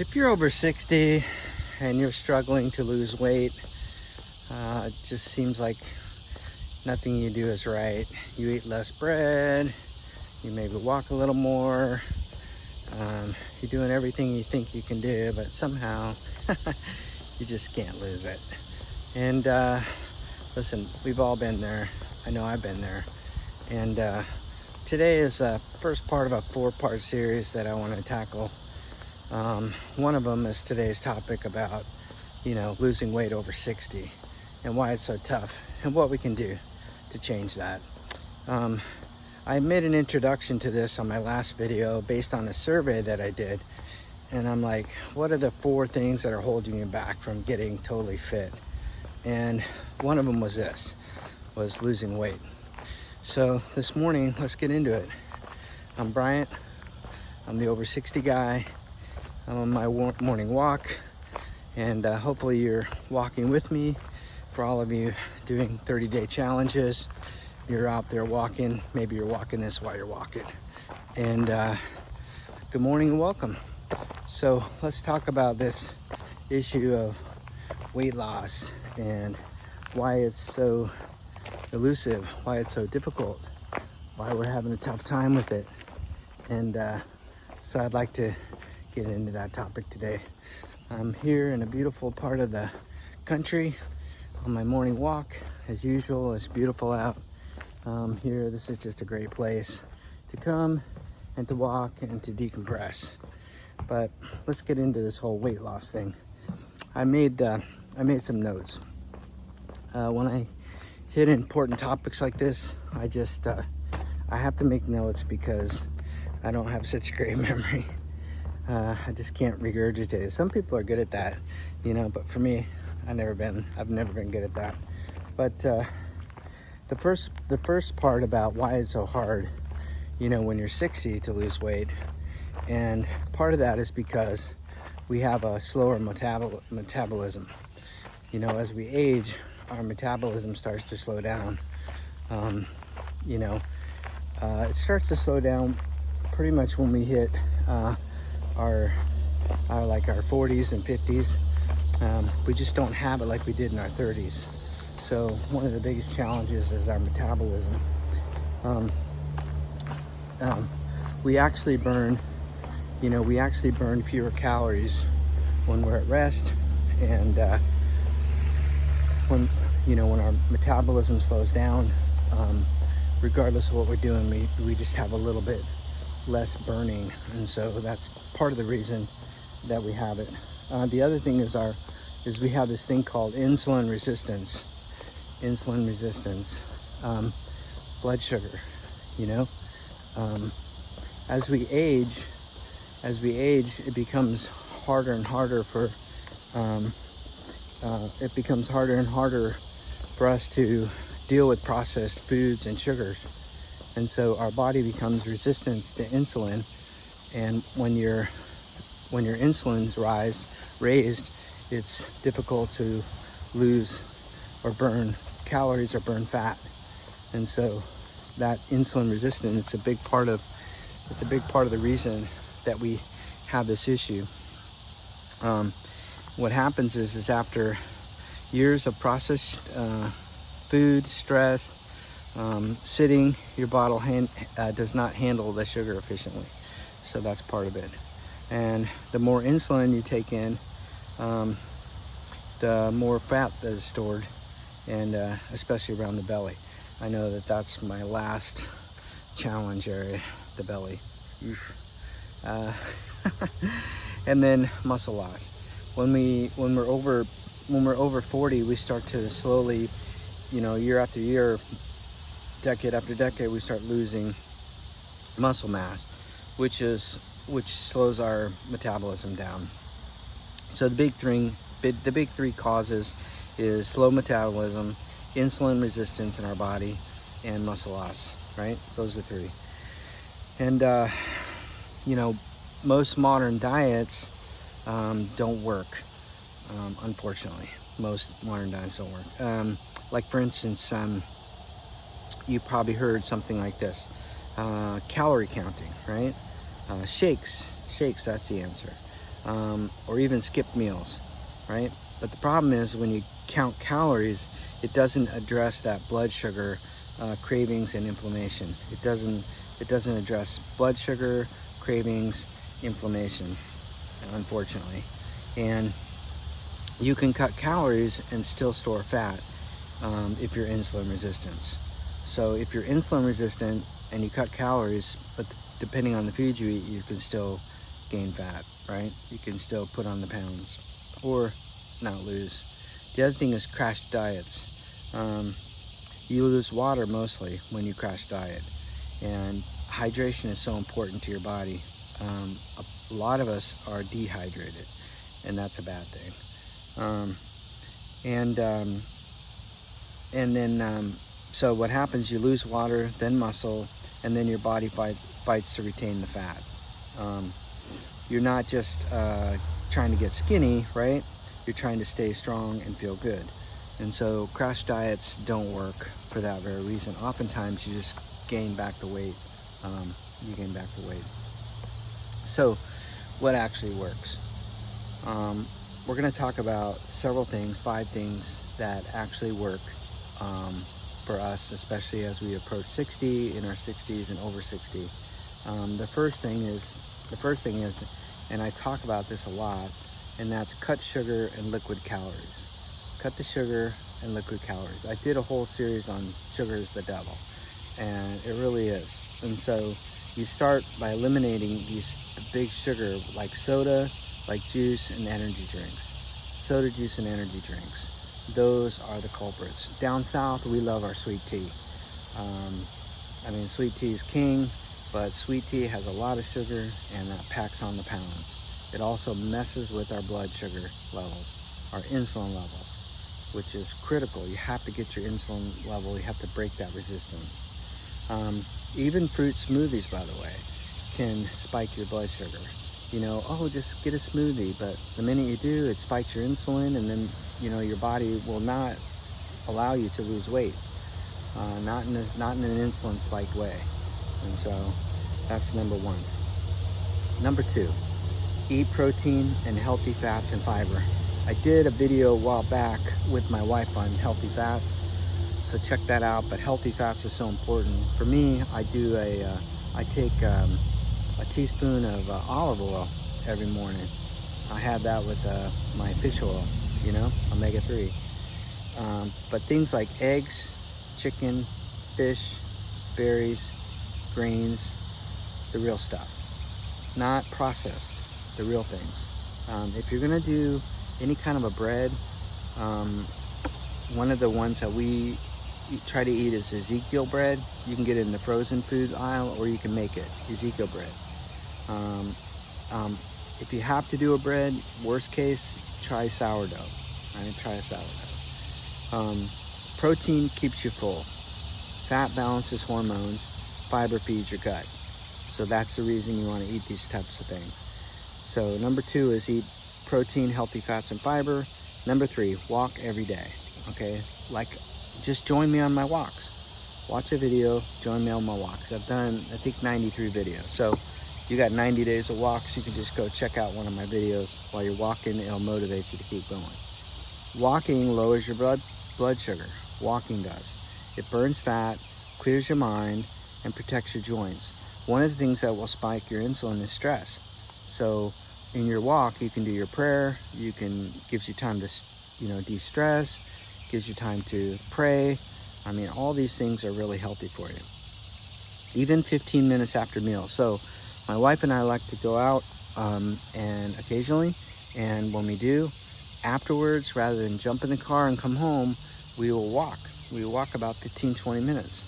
If you're over 60 and you're struggling to lose weight, it just seems like nothing you do is right. You eat less bread, you maybe walk a little more, you're doing everything you think you can do, but somehow you just can't lose it. And listen, we've all been there. I know I've been there. And today is the first part of a 4-part series that I want to tackle. One of them is today's topic about, losing weight over 60 and why it's so tough and what we can do to change that. I made an introduction to this on my last video based on a survey that I did. And I'm like, what are the 4 things that are holding you back from getting totally fit? And one of them was losing weight. So this morning, let's get into it. I'm Bryant. I'm the over 60 guy. I'm on my morning walk, and hopefully you're walking with me. For all of you doing 30-day challenges, you're out there walking. Maybe you're walking this while you're walking. And good morning and welcome. So let's talk about this issue of weight loss and why it's so elusive, why it's so difficult, why we're having a tough time with it. And so I'd like to get into that topic today. I'm here in a beautiful part of the country on my morning walk. As usual, it's beautiful out here. This is just a great place to come and to walk and to decompress. But let's get into this whole weight loss thing. I made some notes. When I hit important topics like this, I have to make notes because I don't have such a great memory. I just can't regurgitate it. Some people are good at that, but for me, I've never been good at that. But the first part about why it's so hard, when you're 60 to lose weight, and part of that is because we have a slower metabolism. As we age, our metabolism starts to slow down. It starts to slow down pretty much when we hit our 40s and 50s. We just don't have it like we did in our 30s. So one of the biggest challenges is our metabolism. We actually burn fewer calories when we're at rest, and when our metabolism slows down, regardless of what we're doing, we just have a little bit less burning, and so that's part of the reason that we have it. The other thing is we have this thing called insulin resistance, blood sugar. As we age, it becomes harder and harder for us to deal with processed foods and sugars. And so our body becomes resistant to insulin, and when your insulin's raised, it's difficult to lose or burn calories or burn fat. And so that insulin resistance is a big part of the reason that we have this issue. What happens is after years of processed food, stress, sitting, your body does not handle the sugar efficiently. So that's part of it. And the more insulin you take in, the more fat that is stored, and especially around the belly. I know that's my last challenge area, the belly. And then muscle loss. When we're over 40, we start to slowly, year after year, decade after decade, we start losing muscle mass, which slows our metabolism down. So the big three causes is slow metabolism, insulin resistance in our body, and muscle loss, right? Those are 3. And most modern diets don't work, unfortunately. Most modern diets don't work. Like for instance, you probably heard something like this, calorie counting, right? Shakes, that's the answer. or even skip meals, right? But the problem is when you count calories, it doesn't address that blood sugar cravings and inflammation. It doesn't address blood sugar cravings, inflammation, unfortunately. And you can cut calories and still store fat if you're insulin resistant. So if you're insulin resistant and you cut calories, but depending on the food you eat, you can still gain fat, right? You can still put on the pounds or not lose. The other thing is crash diets. You lose water mostly when you crash diet, and hydration is so important to your body. A lot of us are dehydrated, and that's a bad thing. So what happens, you lose water, then muscle, and then your body fights to retain the fat. You're not just trying to get skinny, right? You're trying to stay strong and feel good. And so crash diets don't work for that very reason. Oftentimes you just gain back the weight. So what actually works? We're going to talk about several things, 5 things that actually work for us, especially as we approach 60, in our 60s and over 60. The first thing is, and I talk about this a lot, and that's cut sugar and liquid calories. Cut the sugar and liquid calories. I did a whole series on sugar is the devil, and it really is. And so you start by eliminating the big sugar, like soda, like juice and energy drinks. Soda, juice, and energy drinks. Those are the culprits. Down south, we love our sweet tea. Sweet tea is king, but sweet tea has a lot of sugar and that packs on the pounds. It also messes with our blood sugar levels, our insulin levels, which is critical. You have to get your insulin level. You have to break that resistance. Even fruit smoothies, by the way, can spike your blood sugar. Just get a smoothie, but the minute you do, it spikes your insulin, and then, your body will not allow you to lose weight, not in an insulin spiked way. And so that's number 1. Number 2, eat protein and healthy fats and fiber. I did a video a while back with my wife on healthy fats, so check that out. But healthy fats is so important. For me, I take a teaspoon of olive oil every morning. I have that with my fish oil, omega-3. But things like eggs, chicken, fish, berries, grains, the real stuff, not processed, the real things. If you're gonna do any kind of a bread, one of the ones that we try to eat is Ezekiel bread. You can get it in the frozen food aisle, or you can make it, Ezekiel bread. If you have to do a bread, worst case, try sourdough. Try a sourdough. Protein keeps you full. Fat balances hormones. Fiber feeds your gut. So that's the reason you want to eat these types of things. So number 2 is eat protein, healthy fats, and fiber. Number 3, walk every day. Okay, just join me on my walks. Watch a video, join me on my walks. I've done, I think, 93 videos. So you got 90 days of walks. You can just go check out one of my videos while you're walking. It'll motivate you to keep going. Walking lowers your blood sugar. Walking does. It burns fat, clears your mind, and protects your joints. One of the things that will spike your insulin is stress. So in your walk, you can do your prayer. Gives you time to, de-stress. Gives you time to pray. All these things are really healthy for you. Even 15 minutes after meals. So my wife and I like to go out and occasionally, and when we do, afterwards, rather than jump in the car and come home, we will walk. We walk about 15-20 minutes.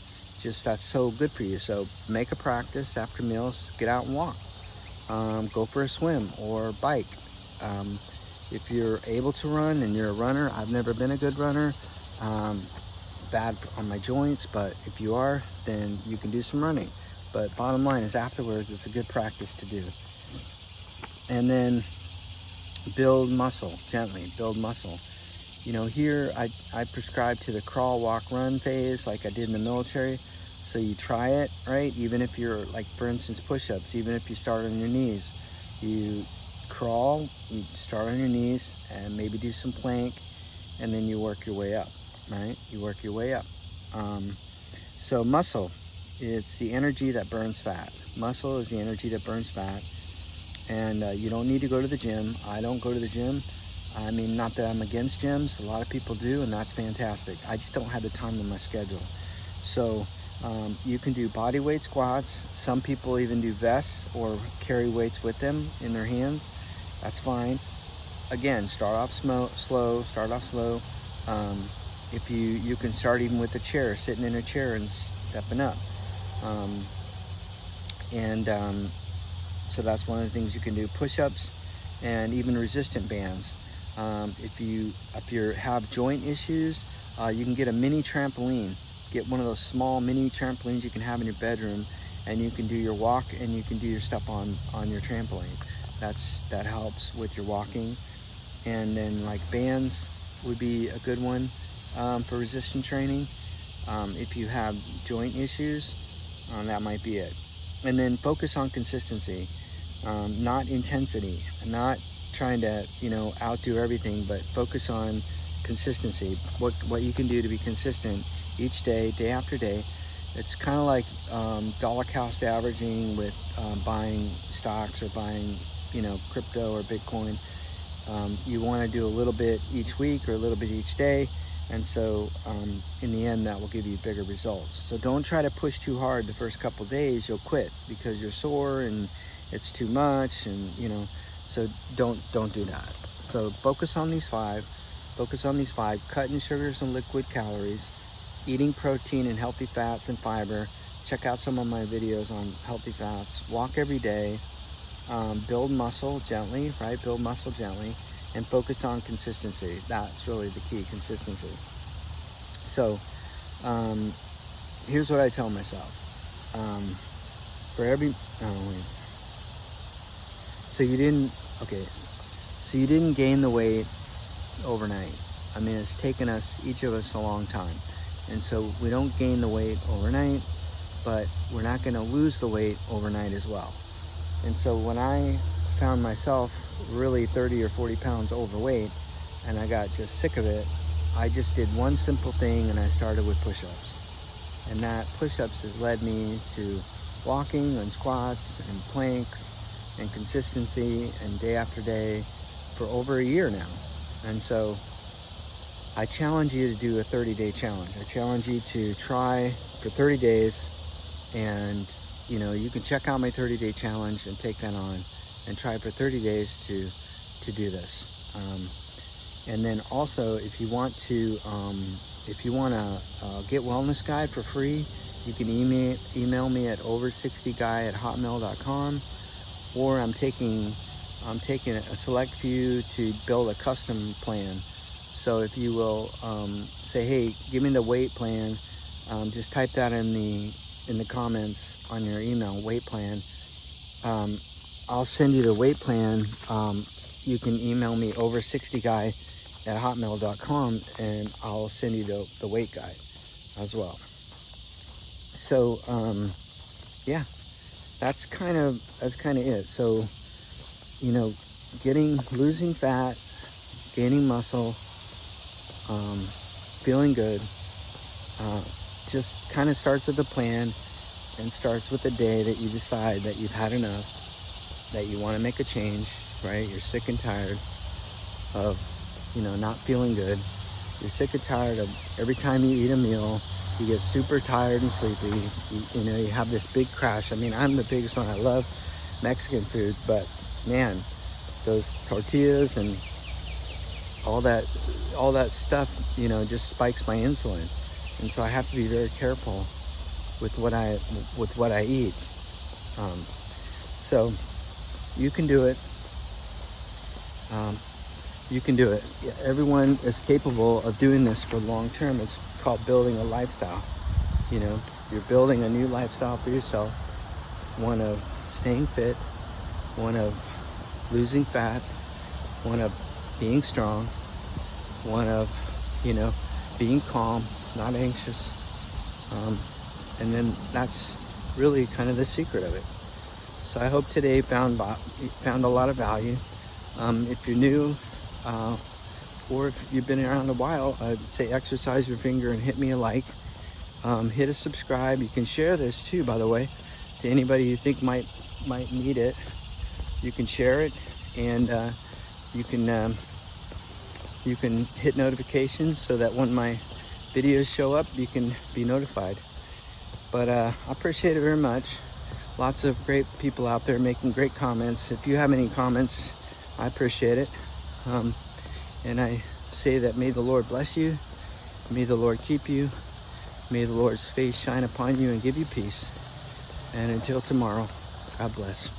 That's so good for you. So make a practice after meals, get out and walk. Go for a swim or bike. If you're able to run and you're a runner, I've never been a good runner, bad on my joints, but if you are, then you can do some running. But bottom line is, afterwards, it's a good practice to do. And then build muscle, gently build muscle. Here I prescribe to the crawl, walk, run phase like I did in the military. So you try it, right? Even if you're, like, for instance, push-ups, even if you start on your knees, you crawl, you start on your knees and maybe do some plank, and then you work your way up, right? You work your way up. So muscle, it's the energy that burns fat. Muscle is the energy that burns fat. And you don't need to go to the gym. I don't go to the gym. I mean, not that I'm against gyms. A lot of people do, and that's fantastic. I just don't have the time in my schedule. So you can do body weight squats. Some people even do vests or carry weights with them in their hands. That's fine. Again, start off slow. If you can start even with a chair, sitting in a chair and stepping up. So that's one of the things you can do. Push-ups and even resistant bands. If you have joint issues, you can get a mini trampoline. Get one of those small mini trampolines you can have in your bedroom, and you can do your walk and you can do your stuff on your trampoline. That helps with your walking. And then like bands would be a good one for resistance training. If you have joint issues, that might be it. And then focus on consistency, not intensity, not trying to outdo everything, but focus on consistency. What you can do to be consistent each day, day after day. It's kind of like dollar cost averaging with buying stocks or buying crypto or Bitcoin. You want to do a little bit each week or a little bit each day, and so in the end that will give you bigger results. So don't try to push too hard the first couple days. You'll quit because you're sore and it's too much, and so don't do that. So focus on these five, cutting sugars and liquid calories, eating protein and healthy fats and fiber. Check out some of my videos on healthy fats. Walk every day. Build muscle gently, right? Build muscle gently, and focus on consistency. That's really the key, consistency. So here's what I tell myself. So you didn't gain the weight overnight. I mean, it's taken each of us a long time. And so we don't gain the weight overnight, but we're not going to lose the weight overnight as well. And so when I found myself really 30 or 40 pounds overweight and I got just sick of it, I just did one simple thing, and I started with push-ups. And that push-ups has led me to walking and squats and planks and consistency and day after day for over a year now. And so I challenge you to do a 30-day challenge. I challenge you to try for 30 days, and you can check out my 30-day challenge and take that on and try for 30 days to do this. And then also, if you want to get wellness guide for free, you can email me at over60guy@hotmail.com, or I'm taking a select few to build a custom plan. So if you will say, hey, give me the weight plan, just type that in the comments on your email, weight plan. I'll send you the weight plan. You can email me over60guy@hotmail.com, and I'll send you the weight guide as well. So yeah, that's kind of it. So losing fat, gaining muscle, feeling good, just kind of starts with a plan and starts with the day that you decide that you've had enough, that you want to make a change, right? You're sick and tired of not feeling good. You're sick and tired of every time you eat a meal you get super tired and sleepy. You have this big crash. I mean, I'm the biggest one. I love Mexican food, but man, those tortillas and all that stuff, just spikes my insulin. And so I have to be very careful with what I eat. So you can do it. You can do it. Everyone is capable of doing this for long term. It's called building a lifestyle. You're building a new lifestyle for yourself. One of staying fit, one of losing fat, one of being strong, one of, being calm, not anxious. And then that's really kind of the secret of it. So I hope today found a lot of value. If you're new, or if you've been around a while, I'd say exercise your finger and hit me a like. Hit a subscribe. You can share this too, by the way, to anybody you think might need it. You can share it, and you can hit notifications so that when my videos show up, you can be notified. But I appreciate it very much. Lots of great people out there making great comments. If you have any comments, I appreciate it. And I say that may the Lord bless you. May the Lord keep you. May the Lord's face shine upon you and give you peace. And until tomorrow, God bless.